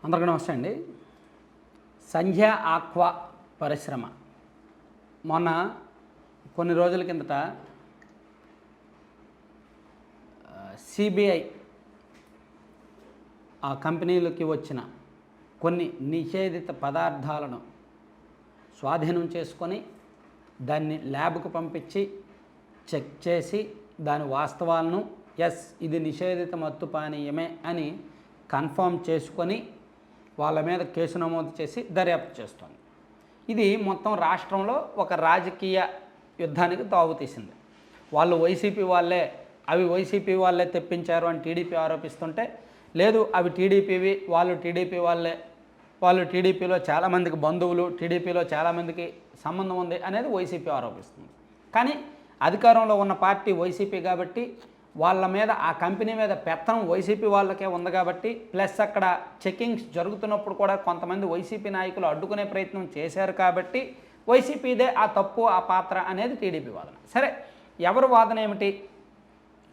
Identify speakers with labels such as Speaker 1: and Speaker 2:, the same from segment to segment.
Speaker 1: అందరికీ నమస్తే అండి. సంధ్య ఆక్వా పరిశ్రమ మొన్న కొన్ని రోజుల కిందట సిబిఐ ఆ కంపెనీలకి వచ్చిన కొన్ని నిషేధిత పదార్థాలను స్వాధీనం చేసుకొని దాన్ని ల్యాబ్కు పంపించి చెక్ చేసి దాని వాస్తవాలను ఇది నిషేధిత మత్తు పానీయమే అని కన్ఫర్మ్ చేసుకొని వాళ్ళ మీద కేసు నమోదు చేసి దర్యాప్తు చేస్తోంది. ఇది మొత్తం రాష్ట్రంలో ఒక రాజకీయ యుద్ధానికి తావుతీసింది. వాళ్ళు వైసీపీ వాళ్ళే తెప్పించారు అని టీడీపీ ఆరోపిస్తుంటే, లేదు అవి టీడీపీవి, వాళ్ళు టీడీపీలో చాలామందికి బంధువులు, టీడీపీలో చాలామందికి సంబంధం ఉంది అనేది వైసీపీ ఆరోపిస్తుంది. కానీ అధికారంలో ఉన్న పార్టీ వైసీపీ కాబట్టి వాళ్ళ మీద, ఆ కంపెనీ మీద పెత్తనం వైసీపీ వాళ్ళకే ఉంది కాబట్టి, ప్లస్ అక్కడ చెకింగ్స్ జరుగుతున్నప్పుడు కూడా కొంతమంది వైసీపీ నాయకులు అడ్డుకునే ప్రయత్నం చేశారు కాబట్టి వైసీపీదే ఆ తప్పు, ఆ పాత్ర అనేది టీడీపీ వాదన. సరే, ఎవరు వాదన ఏమిటి,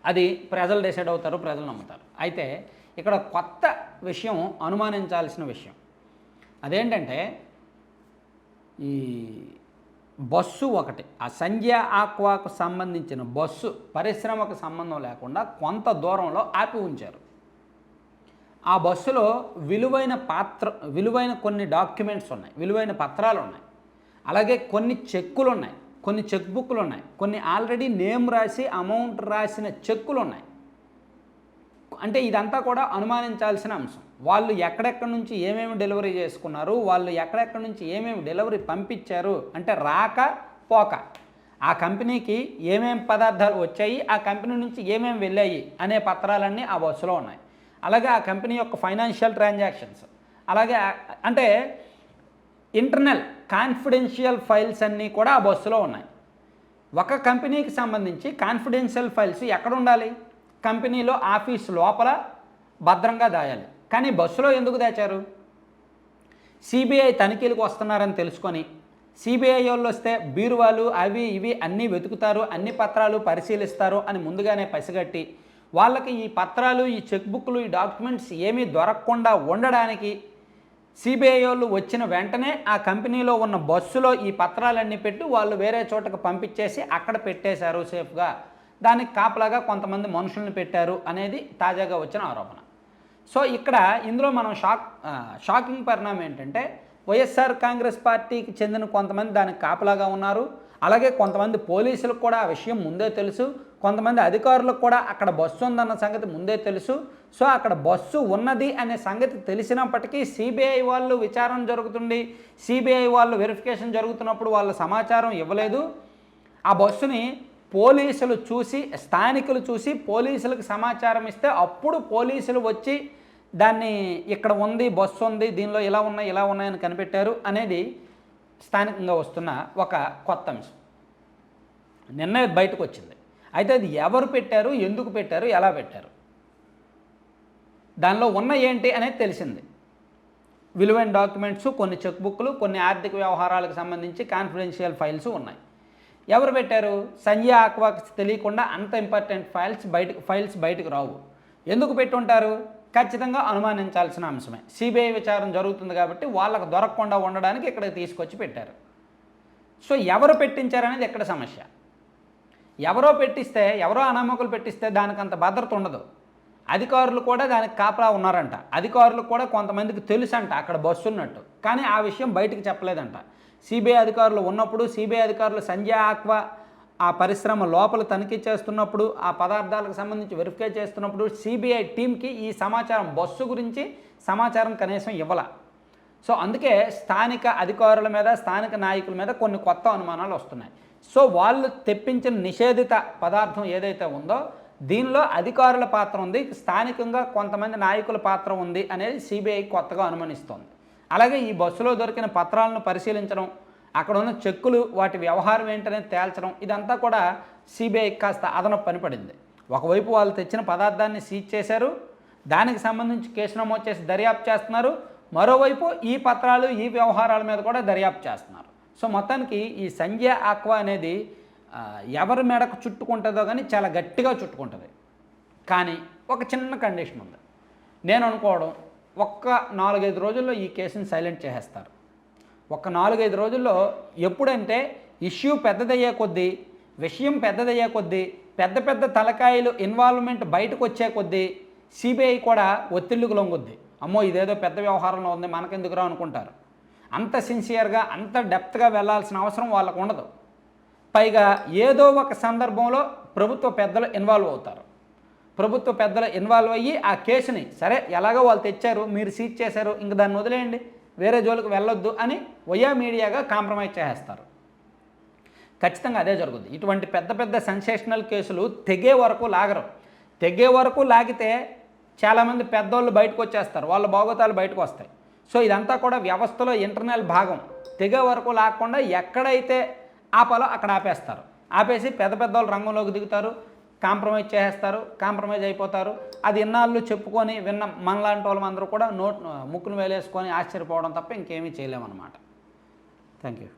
Speaker 1: అది ప్రజలు డిసైడ్ అవుతారు, ప్రజలు నమ్ముతారు. అయితే ఇక్కడ కొత్త విషయం, అనుమానించాల్సిన విషయం అదేంటంటే, ఈ బస్సు ఒకటి, ఆ సంధ్య ఆక్వాకు సంబంధించిన బస్సు పరిశ్రమకు సంబంధం లేకుండా కొంత దూరంలో ఆపి ఉంచారు. ఆ బస్సులో విలువైన కొన్ని డాక్యుమెంట్స్ ఉన్నాయి, విలువైన పత్రాలు ఉన్నాయి, అలాగే కొన్ని చెక్కులు ఉన్నాయి, కొన్ని చెక్ బుక్లు ఉన్నాయి, కొన్ని ఆల్రెడీ నేమ్ రాసి అమౌంట్ రాసిన చెక్కులు ఉన్నాయి. అంటే ఇదంతా కూడా అనుమానించాల్సిన అంశం. వాళ్ళు ఎక్కడెక్కడి నుంచి ఏమేమి డెలివరీ చేసుకున్నారు, వాళ్ళు ఎక్కడెక్కడి నుంచి ఏమేమి డెలివరీ పంపించారు, అంటే రాక పోక ఆ కంపెనీకి ఏమేమి పదార్థాలు వచ్చాయి, ఆ కంపెనీ నుంచి ఏమేమి వెళ్ళాయి అనే పత్రాలన్నీ ఆ బస్సులో ఉన్నాయి. అలాగే ఆ కంపెనీ యొక్క ఫైనాన్షియల్ ట్రాన్సాక్షన్స్, అలాగే అంటే ఇంటర్నల్ కాన్ఫిడెన్షియల్ ఫైల్స్ అన్నీ కూడా ఆ బస్సులో ఉన్నాయి. ఒక కంపెనీకి సంబంధించి కాన్ఫిడెన్షియల్ ఫైల్స్ ఎక్కడ ఉండాలి? కంపెనీలో ఆఫీస్ లోపల భద్రంగా దాయాలి. కానీ బస్సులో ఎందుకు దాచారు? సిబిఐ తనిఖీలకు వస్తున్నారని తెలుసుకొని, సిబిఐ వాళ్ళు వస్తే బీరువాలు అవి ఇవి అన్నీ వెతుకుతారు, అన్ని పత్రాలు పరిశీలిస్తారు అని ముందుగానే పసిగట్టి, వాళ్ళకి ఈ పత్రాలు, ఈ చెక్ బుక్లు, ఈ డాక్యుమెంట్స్ ఏమీ దొరకకుండా ఉండడానికి సిబిఐ వాళ్ళు వచ్చిన వెంటనే ఆ కంపెనీలో ఉన్న బస్సులో ఈ పత్రాలన్నీ పెట్టి వాళ్ళు వేరే చోటకు పంపించేసి అక్కడ పెట్టేశారు సేఫ్గా. దానికి కాపలాగా కొంతమంది మనుషుల్ని పెట్టారు అనేది తాజాగా వచ్చిన ఆరోపణ. సో ఇక్కడ ఇందులో మనం షాకింగ్ పరిణామం ఏంటంటే, వైఎస్ఆర్ కాంగ్రెస్ పార్టీకి చెందిన కొంతమంది దానికి కాపలాగా ఉన్నారు. అలాగే కొంతమంది పోలీసులకు కూడా ఆ విషయం ముందే తెలుసు, కొంతమంది అధికారులకు కూడా అక్కడ బస్సు ఉందన్న సంగతి ముందే తెలుసు. సో అక్కడ బస్సు ఉన్నది అనే సంగతి తెలిసినప్పటికీ సిబిఐ వాళ్ళు విచారణ జరుగుతుంది, సిబిఐ వాళ్ళు వెరిఫికేషన్ జరుగుతున్నప్పుడు వాళ్ళ సమాచారం ఇవ్వలేదు. ఆ బస్సుని పోలీసులు చూసి, స్థానికులు చూసి పోలీసులకు సమాచారం ఇస్తే అప్పుడు పోలీసులు వచ్చి దాన్ని ఇక్కడ ఉంది, బస్సు ఉంది, దీనిలో ఇలా ఉన్నాయని కనిపెట్టారు అనేది స్థానికంగా వస్తున్న ఒక కొత్త అంశం. నిన్న బయటకు వచ్చింది. అయితే అది ఎవరు పెట్టారు, ఎందుకు పెట్టారు, ఎలా పెట్టారు, దానిలో ఉన్న ఏంటి అనేది తెలిసింది. విలువైన డాక్యుమెంట్స్, కొన్ని చెక్ బుక్లు, కొన్ని ఆర్థిక వ్యవహారాలకు సంబంధించి కాన్ఫిడెన్షియల్ ఫైల్స్ ఉన్నాయి. ఎవరు పెట్టారు? సంధ్య ఆక్వాకి తెలియకుండా అంత ఇంపార్టెంట్ ఫైల్స్ బయటకు రావు. ఎందుకు పెట్టుంటారు? ఖచ్చితంగా అనుమానించాల్సిన అంశమే. సిబిఐ విచారణ జరుగుతుంది కాబట్టి వాళ్ళకు దొరకకుండా ఉండడానికి ఇక్కడికి తీసుకొచ్చి పెట్టారు. సో ఎవరు పెట్టించారనేది ఎక్కడ సమస్య. ఎవరో పెట్టిస్తే, ఎవరో అనామకులు పెట్టిస్తే దానికి అంత భద్రత ఉండదు. అధికారులు కూడా దానికి కాపలా ఉన్నారంట. అధికారులు కూడా కొంతమందికి తెలుసంట అక్కడ బస్సు ఉన్నట్టు, కానీ ఆ విషయం బయటికి చెప్పలేదంట. సిబిఐ అధికారులు ఉన్నప్పుడు, సిబిఐ అధికారులు సంధ్య ఆక్వా ఆ పరిశ్రమ లోపల తనిఖీ చేస్తున్నప్పుడు, ఆ పదార్థాలకు సంబంధించి వెరిఫై చేస్తున్నప్పుడు సిబిఐ టీంకి ఈ సమాచారం, బస్సు గురించి సమాచారం కనీసం ఇవ్వాల. సో అందుకే స్థానిక అధికారుల మీద, స్థానిక నాయకుల మీద కొన్ని కొత్త అనుమానాలు వస్తున్నాయి. సో వాళ్ళు తెప్పించిన నిషేధిత పదార్థం ఏదైతే ఉందో దీనిలో అధికారుల పాత్ర ఉంది, స్థానికంగా కొంతమంది నాయకుల పాత్ర ఉంది అనేది సిబిఐ కొత్తగా అనుమానిస్తోంది. అలాగే ఈ బస్సులో దొరికిన పత్రాలను పరిశీలించడం, అక్కడ ఉన్న చెక్కులు, వాటి వ్యవహారం ఏంటనేది తేల్చడం, ఇదంతా కూడా సిబిఐ కాస్త అదనపు పనిపడింది. ఒకవైపు వాళ్ళు తెచ్చిన పదార్థాన్ని సీజ్ చేశారు, దానికి సంబంధించి కేసు నమోదు చేసి దర్యాప్తు చేస్తున్నారు. మరోవైపు ఈ పత్రాలు, ఈ వ్యవహారాల మీద కూడా దర్యాప్తు చేస్తున్నారు. సో మొత్తానికి ఈ సంధ్య ఆక్వా అనేది ఎవరి మెడకు చుట్టుకుంటుందో కానీ చాలా గట్టిగా చుట్టుకుంటుంది. కానీ ఒక చిన్న కండిషన్ ఉంది. నేను అనుకోవడం, ఒక్క 4-5 రోజుల్లో ఈ కేసుని సైలెంట్ చేసేస్తారు. ఒక 4-5 రోజుల్లో ఎప్పుడంటే ఇష్యూ పెద్దదయ్యే కొద్దీ, విషయం పెద్దదయ్యే కొద్దీ, పెద్ద పెద్ద తలకాయలు ఇన్వాల్వ్మెంట్ బయటకు వచ్చే కొద్దీ సిబిఐ కూడా ఒత్తిళ్ళకు లొంగుద్ది. అమ్మో ఇదేదో పెద్ద వ్యవహారంలో ఉంది మనకెందుకురా అనుకుంటారు. అంత సిన్సియర్గా అంత డెప్త్గా వెళ్ళాల్సిన అవసరం వాళ్ళకు ఉండదు. పైగా ఏదో ఒక సందర్భంలో ప్రభుత్వ పెద్దలు ఇన్వాల్వ్ అవుతారు. ప్రభుత్వ పెద్దలు ఇన్వాల్వ్ అయ్యి ఆ కేసుని సరే ఎలాగో వాళ్ళు తెచ్చారు, మీరు సీజ్ చేశారు, ఇంక దాన్ని వదిలేయండి, వేరే జోలికి వెళ్ళొద్దు అని వయా మీడియాగా కాంప్రమైజ్ చేసేస్తారు. ఖచ్చితంగా అదే జరుగుద్ది. ఇటువంటి పెద్ద పెద్ద సెన్సేషనల్ కేసులు తెగే వరకు లాగరు. తెగే వరకు లాగితే చాలామంది పెద్దోళ్ళు బయటకు వచ్చేస్తారు, వాళ్ళ భాగోతాలు బయటకు వస్తాయి. సో ఇదంతా కూడా వ్యవస్థలో ఇంటర్నల్ భాగం. తెగే వరకు లాగకుండా ఎక్కడైతే ఆపాలో అక్కడ ఆపేస్తారు. ఆపేసి పెద్ద పెద్దోళ్ళు రంగంలోకి దిగుతారు, కాంప్రమైజ్ చేసేస్తారు, కాంప్రమైజ్ అయిపోతారు. అది ఇన్నాళ్ళు చెప్పుకొని విన్న మనలాంటి వాళ్ళందరూ కూడా ముక్కును వేలేసుకొని ఆశ్చర్యపోవడం తప్ప ఇంకేమీ చేయలేమన్నమాట. Thank you.